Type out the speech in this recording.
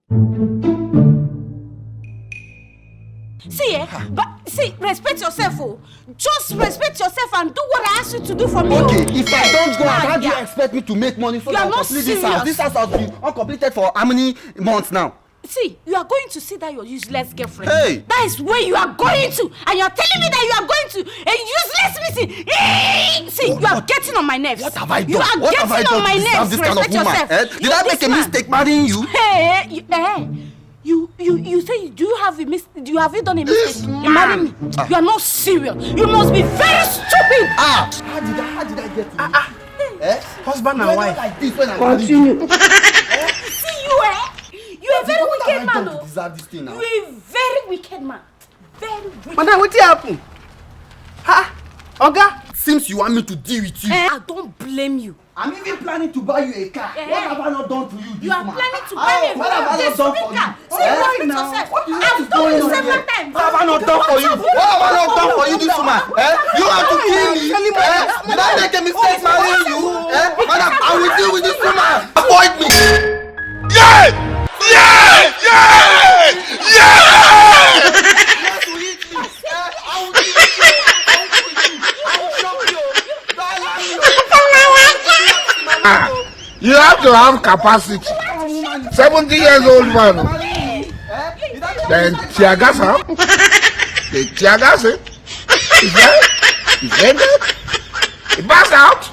See, but see, respect yourself, oh. Just respect yourself and do what I ask you to do for me. Okay, if I don't go, how do you expect me to make money so you that are I not complete this house? This house has been uncompleted for how many months now? See, you are going to see that your useless girlfriend. Hey! That is where you are going to, and you are telling me that you are going to a useless meeting. See, you are getting on my nerves. What have I done? You are What have I getting done on my to deserve nerves. this kind of Respect woman? yourself. Did I make a mistake marrying you? Hey, you say, do you have you done a mistake in marrying me? You are not serious. You must be very stupid. How did I get to Husband and wife. Like this when I'm Continue. See you, you are a very wicked man, though. Deserve this thing now? You are a very wicked man. Very wicked. Madam, what happened? Oga? Seems you want me to deal with you. I don't blame you. I'm even planning to buy you a car. What have I not done for you? You are planning to buy me a What have I not done for you? See, respect yourself. I've told you several times. What have I not done for you? What have I not done for you, this woman? You want to kill me? Did I make a mistake marrying you? Madam, I will deal with this woman. Avoid me. Yeah! Yeah! Yeah! Yeah! You have to have capacity. 70 years old man. Then Tiagasa. The Tiagasa. He pass out.